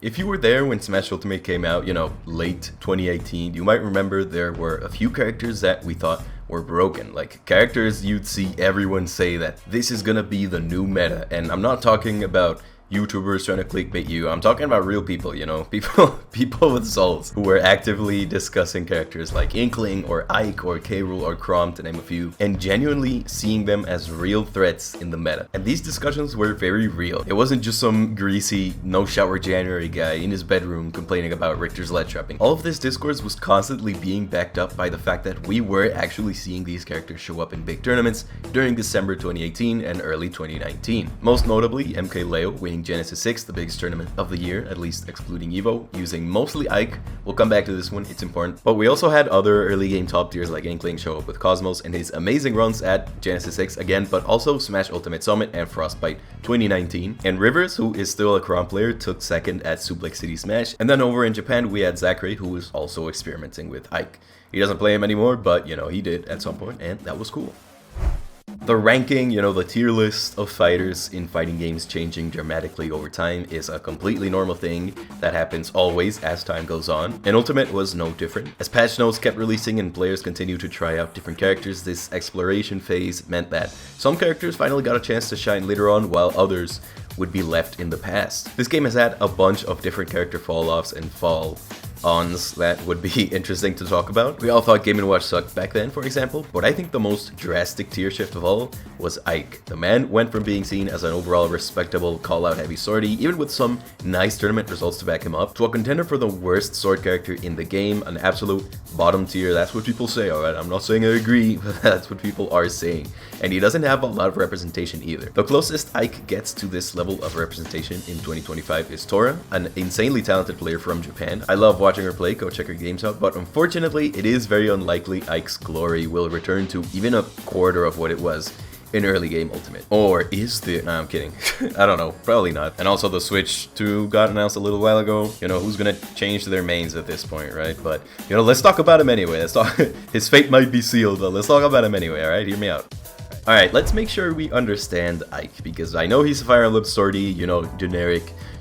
If you were there when Smash Ultimate came out, late 2018, you might remember there were a few characters that we thought were broken. Like characters you'd see everyone say that this is gonna be the new meta. And I'm not talking about YouTubers trying to clickbait you. I'm talking about real people, people with souls who were actively discussing characters like Inkling or Ike or K-Rool or Chrom, to name a few, and genuinely seeing them as real threats in the meta. And these discussions were very real. It wasn't just some greasy, no shower January guy in his bedroom complaining about Richter's ledge trapping. All of this discourse was constantly being backed up by the fact that we were actually seeing these characters show up in big tournaments during December 2018 and early 2019. Most notably, MK Leo winning Genesis 6, the biggest tournament of the year, at least excluding Evo, using mostly Ike. We'll come back to this one, it's important. But we also had other early game top tiers like Inkling show up with Cosmos and his amazing runs at Genesis 6 again, but also Smash Ultimate Summit and Frostbite 2019. And Rivers, who is still a Chrom player, took second at Suplex City Smash. And then over in Japan, we had Zachary, who was also experimenting with Ike. He doesn't play him anymore, but he did at some point, and that was cool. The ranking, the tier list of fighters in fighting games changing dramatically over time is a completely normal thing that happens always as time goes on, and Ultimate was no different. As patch notes kept releasing and players continued to try out different characters, this exploration phase meant that some characters finally got a chance to shine later on, while others would be left in the past. This game has had a bunch of different character fall-offs and fall-ons that would be interesting to talk about. We all thought Game & Watch sucked back then, for example, but I think the most drastic tier shift of all was Ike. The man went from being seen as an overall respectable call-out heavy swordie, even with some nice tournament results to back him up, to a contender for the worst sword character in the game, an absolute bottom tier. That's what people say, alright? I'm not saying I agree, but that's what people are saying. And he doesn't have a lot of representation either. The closest Ike gets to this level of representation in 2025 is Tora, an insanely talented player from Japan. I love watching her play, go check her games out, but unfortunately it is very unlikely Ike's glory will return to even a quarter of what it was in early game Ultimate. Or is the... Nah, I'm kidding. I don't know. Probably not. And also the Switch 2 got announced a little while ago. Who's gonna change their mains at this point, right? But, let's talk about him anyway. Let's talk... His fate might be sealed, but let's talk about him anyway, alright? Hear me out. Alright, let's make sure we understand Ike, because I know he's a Fire Emblem swordie,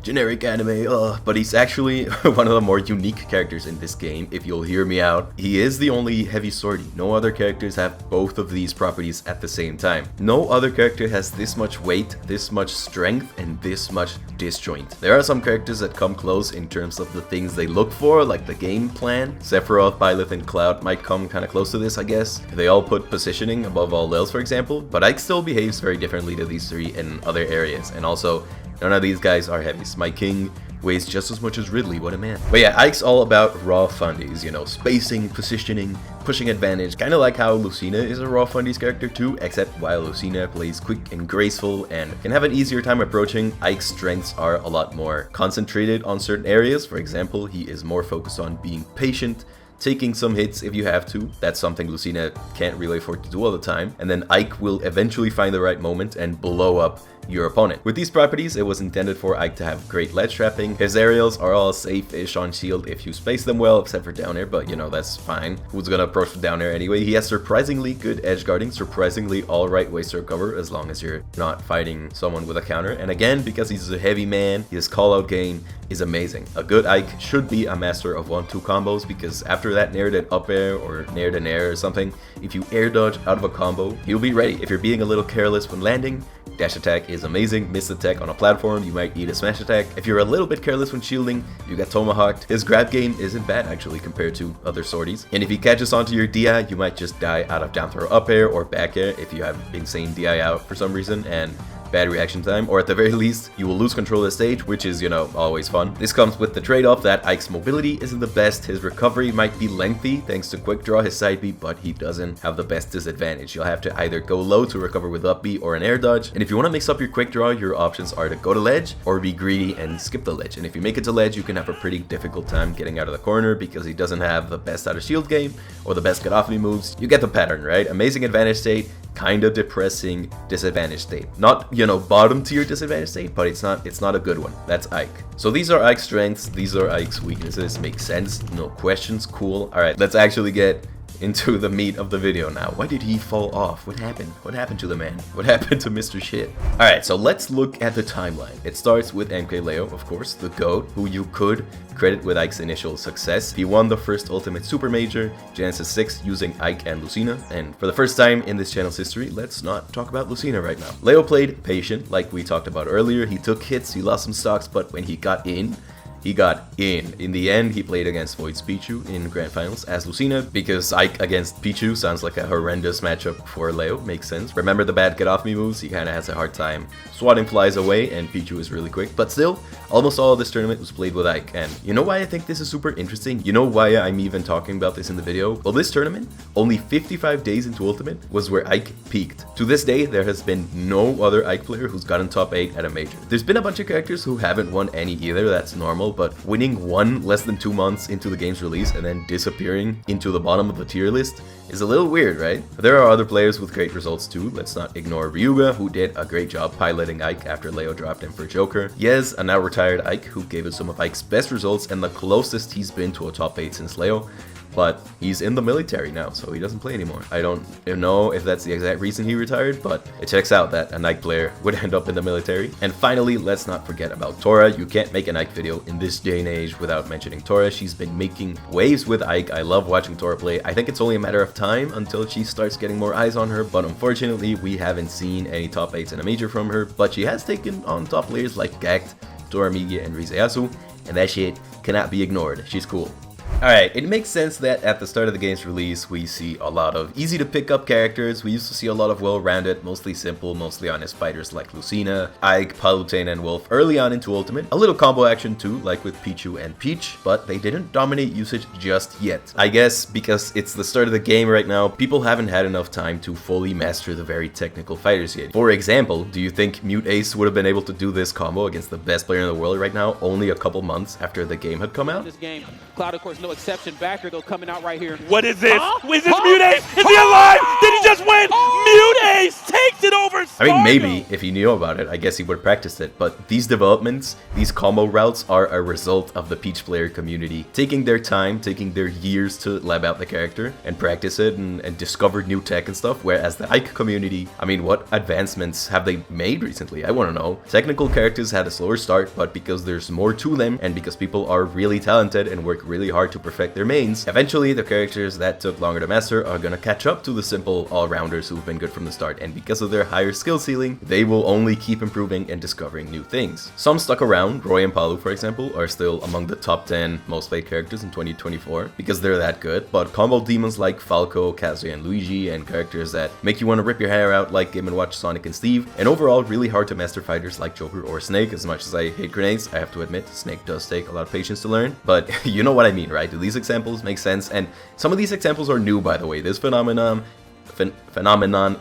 generic anime, but he's actually one of the more unique characters in this game, if you'll hear me out. He is the only heavy swordie. No other characters have both of these properties at the same time. No other character has this much weight, this much strength, and this much disjoint. There are some characters that come close in terms of the things they look for, like the game plan. Sephiroth, Byleth, and Cloud might come kind of close to this, I guess. They all put positioning above all else, for example, but Ike still behaves very differently to these three in other areas, and also none of these guys are heavies. My king weighs just as much as Ridley, what a man. But yeah, Ike's all about raw fundies, spacing, positioning, pushing advantage, kind of like how Lucina is a raw fundies character too, except while Lucina plays quick and graceful and can have an easier time approaching, Ike's strengths are a lot more concentrated on certain areas. For example, he is more focused on being patient, taking some hits if you have to. That's something Lucina can't really afford to do all the time. And then Ike will eventually find the right moment and blow up your opponent. With these properties, it was intended for Ike to have great ledge trapping. His aerials are all safe-ish on shield if you space them well, except for down air, but that's fine. Who's gonna approach for down air anyway? He has surprisingly good edge guarding, surprisingly alright ways to recover as long as you're not fighting someone with a counter. And again, because he's a heavy man, his call-out game is amazing. A good Ike should be a master of 1-2 combos, because after that nair to up air or nair to nair or something, if you air dodge out of a combo, he'll be ready. If you're being a little careless when landing, dash attack is amazing. Miss attack on a platform, you might eat a smash attack. If you're a little bit careless when shielding, you get tomahawked. His grab game isn't bad actually compared to other swordies. And if he catches onto your DI, you might just die out of down throw up air or back air if you have insane DI out for some reason and bad reaction time, or at the very least, you will lose control of the stage, which is, always fun. This comes with the trade-off that Ike's mobility isn't the best. His recovery might be lengthy thanks to quick draw, his side B, but he doesn't have the best disadvantage. You'll have to either go low to recover with up B or an air dodge, and if you want to mix up your quick draw, your options are to go to ledge or be greedy and skip the ledge. And if you make it to ledge, you can have a pretty difficult time getting out of the corner because he doesn't have the best out of shield game or the best get off me moves. You get the pattern, right? Amazing advantage state, kind of depressing disadvantage state. Not, bottom tier disadvantage state, but it's not a good one. That's Ike. So these are Ike's strengths, these are Ike's weaknesses. Makes sense, no questions, cool. Alright, let's actually get into the meat of the video now. Why did he fall off? What happened? What happened to the man? What happened to Mr. Shit? Alright, so let's look at the timeline. It starts with MKLeo, of course, the GOAT, who you could credit with Ike's initial success. He won the first Ultimate Super Major, Genesis 6, using Ike and Lucina. And for the first time in this channel's history, let's not talk about Lucina right now. Leo played patient, like we talked about earlier. He took hits, he lost some stocks, but when he got in, he got in. In the end, he played against Void's Pichu in Grand Finals as Lucina, because Ike against Pichu sounds like a horrendous matchup for Leo. Makes sense. Remember the bad get off me moves? He kind of has a hard time swatting flies away, and Pichu is really quick. But still, almost all of this tournament was played with Ike. And you know why I think this is super interesting? You know why I'm even talking about this in the video? Well, this tournament, only 55 days into Ultimate, was where Ike peaked. To this day, there has been no other Ike player who's gotten top 8 at a major. There's been a bunch of characters who haven't won any either, that's normal, but winning one less than 2 months into the game's release and then disappearing into the bottom of the tier list is a little weird, right? There are other players with great results too. Let's not ignore Ryuga, who did a great job piloting Ike after Leo dropped him for Joker. Yez, a now retired Ike, who gave us some of Ike's best results and the closest he's been to a top 8 since Leo. But he's in the military now, so he doesn't play anymore. I don't know if that's the exact reason he retired, but it checks out that a Ike player would end up in the military. And finally, let's not forget about Tora. You can't make an Ike video in this day and age without mentioning Tora. She's been making waves with Ike. I love watching Tora play. I think it's only a matter of time until she starts getting more eyes on her, but unfortunately, we haven't seen any top 8s in a major from her, but she has taken on top players like Gact, Tora Migia, and Rizeyasu, and that shit cannot be ignored. She's cool. Alright, it makes sense that at the start of the game's release, we see a lot of easy to pick up characters. We used to see a lot of well-rounded, mostly simple, mostly honest fighters like Lucina, Ike, Palutena, and Wolf early on into Ultimate. A little combo action too, like with Pichu and Peach, but they didn't dominate usage just yet. I guess because it's the start of the game right now, people haven't had enough time to fully master the very technical fighters yet. For example, do you think Mute Ace would have been able to do this combo against the best player in the world right now only a couple months after the game had come out? This game, Cloud of course no exception. Backer though coming out right here. What is this? Is this Mute Ace? Is he alive? Did he just win? Mute Ace takes it over. I mean, maybe if he knew about it, I guess he would have practiced it. But these developments, these combo routes are a result of the Peach player community taking their time, taking their years to lab out the character and practice it and discover new tech and stuff. Whereas the Ike community, I mean, what advancements have they made recently? I want to know. Technical characters had a slower start, but because there's more to them and because people are really talented and work really hard to perfect their mains, eventually the characters that took longer to master are gonna catch up to the simple all-rounders who've been good from the start, and because of their higher skill ceiling, they will only keep improving and discovering new things. Some stuck around. Roy and Palu, for example, are still among the top 10 most played characters in 2024 because they're that good, but combo demons like Falco, Kazuya, and Luigi, and characters that make you want to rip your hair out like Game & Watch, Sonic, and Steve, and overall really hard to master fighters like Joker or Snake. As much as I hate grenades, I have to admit, Snake does take a lot of patience to learn, but you know what I mean, right? Do these examples make sense? And some of these examples are new, by the way. This phenomenon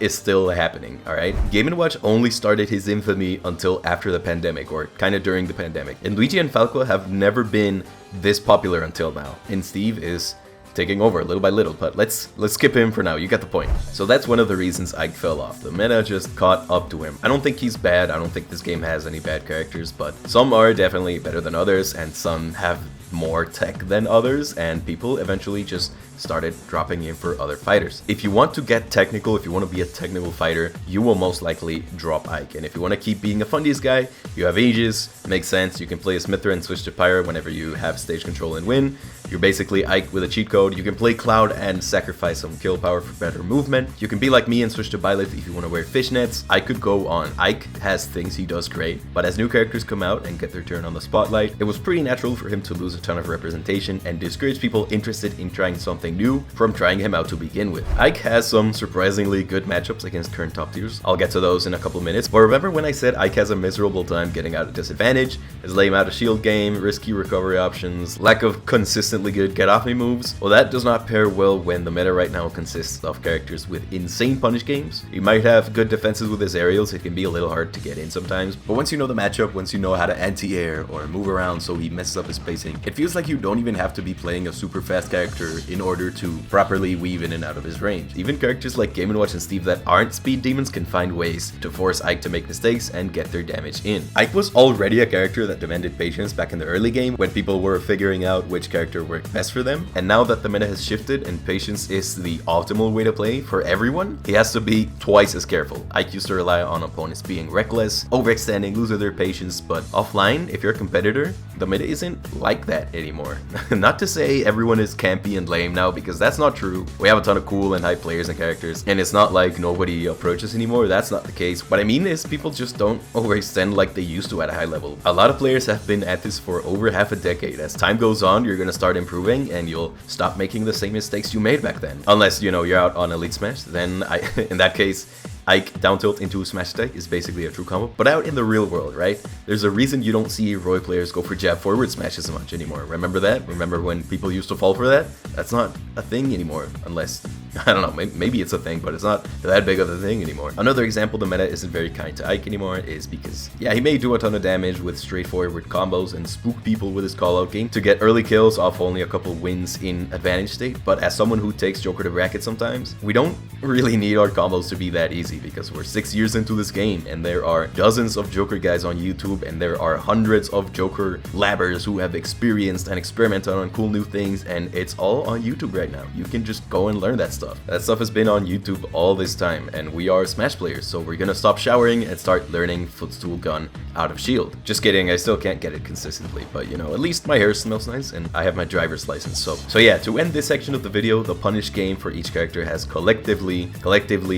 is still happening, alright? Game & Watch only started his infamy until after the pandemic, or kind of during the pandemic. And Luigi and Falco have never been this popular until now. And Steve is taking over little by little, but let's skip him for now. You get the point. So that's one of the reasons Ike fell off. The meta just caught up to him. I don't think he's bad. I don't think this game has any bad characters, but some are definitely better than others, and some have more tech than others, and people eventually just started dropping in for other fighters. If you want to get technical, if you want to be a technical fighter, you will most likely drop Ike. And if you want to keep being a fundies guy, you have Aegis, makes sense. You can play as Mithra and switch to Pyra whenever you have stage control and win. You're basically Ike with a cheat code. You can play Cloud and sacrifice some kill power for better movement. You can be like me and switch to Byleth if you want to wear fishnets. I could go on. Ike has things he does great, but as new characters come out and get their turn on the spotlight, it was pretty natural for him to lose a ton of representation and discourage people interested in trying something new from trying him out to begin with. Ike has some surprisingly good matchups against current top tiers. I'll get to those in a couple minutes, but remember when I said Ike has a miserable time getting out of disadvantage, his lame out of shield game, risky recovery options, lack of consistently good get off me moves? Well, that does not pair well when the meta right now consists of characters with insane punish games. He might have good defenses with his aerials, it can be a little hard to get in sometimes, but once you know the matchup, once you know how to anti-air or move around so he messes up his spacing, it feels like you don't even have to be playing a super fast character in order to properly weave in and out of his range. Even characters like Game & Watch and Steve that aren't speed demons can find ways to force Ike to make mistakes and get their damage in. Ike was already a character that demanded patience back in the early game when people were figuring out which character worked best for them, and now that that the meta has shifted and patience is the optimal way to play for everyone, he has to be twice as careful. Ike used to rely on opponents being reckless, overextending, losing their patience, but offline, if you're a competitor, the meta isn't like that anymore. Not to say everyone is campy and lame now, because that's not true. We have a ton of cool and hype players and characters, and it's not like nobody approaches anymore. That's not the case. What I mean is people just don't overextend like they used to at a high level. A lot of players have been at this for over half a decade. As time goes on, you're gonna start improving and you'll stop making the same mistakes you made back then. Unless, you know, you're out on Elite Smash, then in that case, Ike down tilt into a smash attack is basically a true combo. But out in the real world, right? There's a reason you don't see Roy players go for jab forward smashes as much anymore. Remember that? Remember when people used to fall for that? That's not a thing anymore, unless, I don't know, maybe it's a thing, but it's not that big of a thing anymore. Another example the meta isn't very kind to Ike anymore is because, yeah, he may do a ton of damage with straightforward combos and spook people with his call-out game to get early kills off only a couple wins in advantage state, but as someone who takes Joker to bracket sometimes, we don't really need our combos to be that easy, because we're 6 years into this game and there are dozens of Joker guys on YouTube and there are hundreds of Joker labbers who have experienced and experimented on cool new things, and it's all on YouTube right now. You can just go and learn that stuff. That stuff has been on YouTube all this time, and we are Smash players, so we're gonna stop showering and start learning footstool gun out of shield. Just kidding, I still can't get it consistently, but you know, at least my hair smells nice and I have my driver's license. So yeah, to end this section of the video, the punish game for each character has collectively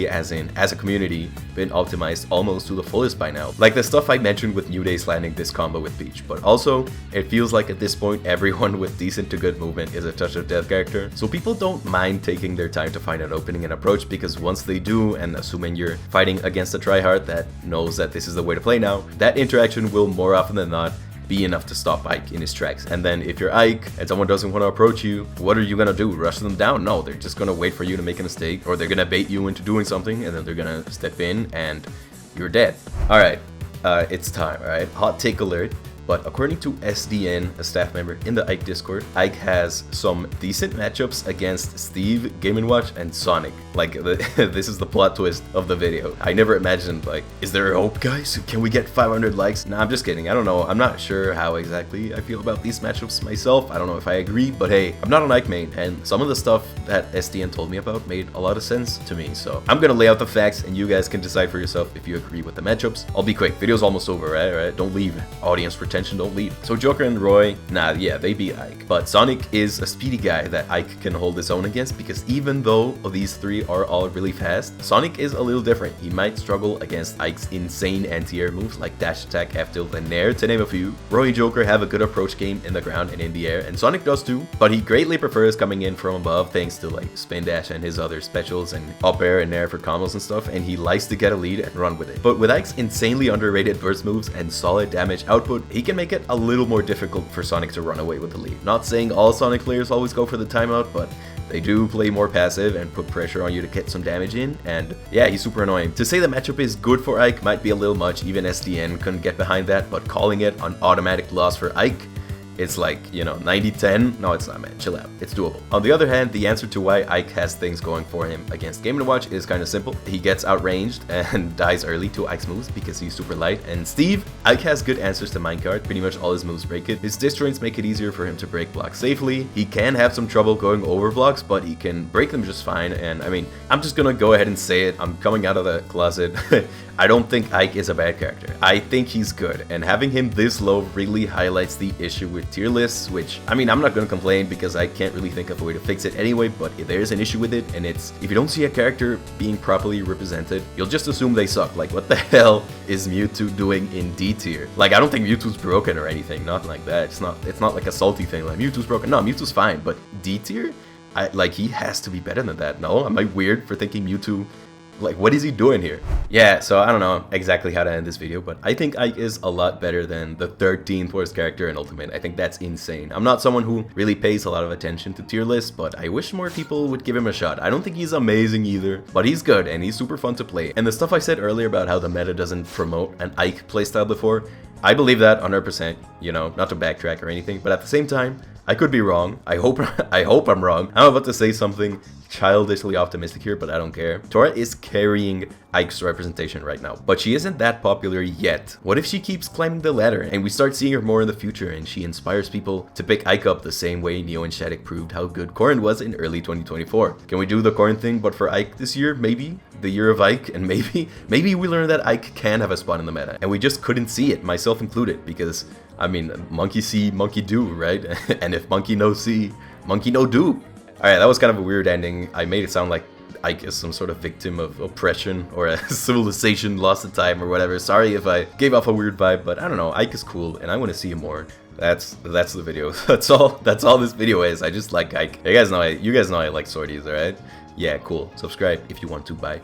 as a community, been optimized almost to the fullest by now. Like the stuff I mentioned with New Days landing this combo with Peach, but also it feels like at this point everyone with decent to good movement is a touch of death character, so people don't mind taking their time to find an opening and approach, because once they do, and assuming you're fighting against a tryhard that knows that this is the way to play now, that interaction will more often than not be enough to stop Ike in his tracks. And then if you're Ike and someone doesn't want to approach you, what are you gonna do? Rush them down? No, they're just gonna wait for you to make a mistake, or they're gonna bait you into doing something, and then they're gonna step in and you're dead. Alright, it's time, alright? Hot take alert. But according to SDN, a staff member in the Ike Discord, Ike has some decent matchups against Steve, Game & Watch, and Sonic. Like, this is the plot twist of the video. I never imagined, like, is there hope, guys? Can we get 500 likes? Nah, I'm just kidding. I don't know. I'm not sure how exactly I feel about these matchups myself. I don't know if I agree, but hey, I'm not an Ike main, and some of the stuff that SDN told me about made a lot of sense to me. So I'm gonna lay out the facts, and you guys can decide for yourself if you agree with the matchups. I'll be quick. Video's almost over, right? Don't leave. Audience retention, don't leave. So Joker and Roy, nah, yeah, they beat Ike. But Sonic is a speedy guy that Ike can hold his own against, because even though these three are all really fast, Sonic is a little different. He might struggle against Ike's insane anti-air moves like dash attack, F tilt, and nair, to name a few. Roy and Joker have a good approach game in the ground and in the air, and Sonic does too, but he greatly prefers coming in from above thanks to like spin dash and his other specials and up air and nair for combos and stuff, and he likes to get a lead and run with it. But with Ike's insanely underrated burst moves and solid damage output, he can make it a little more difficult for Sonic to run away with the lead. Not saying all Sonic players always go for the timeout, but they do play more passive and put pressure on you to get some damage in, and yeah, he's super annoying. To say the matchup is good for Ike might be a little much. Even SDN couldn't get behind that, but calling it an automatic loss for Ike, it's like, you know, 90-10? No, it's not, man. Chill out. It's doable. On the other hand, the answer to why Ike has things going for him against Game & Watch is kind of simple. He gets outranged and dies early to Ike's moves because he's super light. And Steve, Ike has good answers to minecart. Pretty much all his moves break it. His disjoints make it easier for him to break blocks safely. He can have some trouble going over blocks, but he can break them just fine. And I mean, I'm just gonna go ahead and say it. I'm coming out of the closet. I don't think Ike is a bad character. I think he's good, and having him this low really highlights the issue with tier lists, which, I mean, I'm not gonna complain because I can't really think of a way to fix it anyway, but there's an issue with it, and it's, if you don't see a character being properly represented, you'll just assume they suck. Like, what the hell is Mewtwo doing in D tier? Like, I don't think Mewtwo's broken or anything, nothing like that. It's not like a salty thing, like, Mewtwo's broken. No, Mewtwo's fine, but D tier? Like, he has to be better than that. No? Am I weird for thinking Mewtwo? Like, what is he doing here? Yeah, so I don't know exactly how to end this video, but I think Ike is a lot better than the 13th worst character in Ultimate. I think that's insane. I'm not someone who really pays a lot of attention to tier lists, but I wish more people would give him a shot. I don't think he's amazing either, but he's good and he's super fun to play. And the stuff I said earlier about how the meta doesn't promote an Ike playstyle before, I believe that 100%, you know, not to backtrack or anything, but at the same time, I could be wrong. I hope I'm wrong. I'm about to say something childishly optimistic here, but I don't care. Tora is carrying Ike's representation right now, but she isn't that popular yet. What if she keeps climbing the ladder and we start seeing her more in the future and she inspires people to pick Ike up the same way Neo and Shattuck proved how good Corrin was in early 2024? Can we do the Corrin thing but for Ike this year? Maybe? The year of Ike, and maybe we learn that Ike can have a spot in the meta, and we just couldn't see it, myself included, because, I mean, monkey see, monkey do, right? And if monkey no see, monkey no do. Alright, that was kind of a weird ending. I made it sound like Ike is some sort of victim of oppression or a civilization lost to time or whatever. Sorry if I gave off a weird vibe, but I don't know. Ike is cool, and I want to see him more. That's the video. That's all this video is. I just like Ike. You guys know I like swordies, alright? Yeah, cool. Subscribe if you want to. Bye.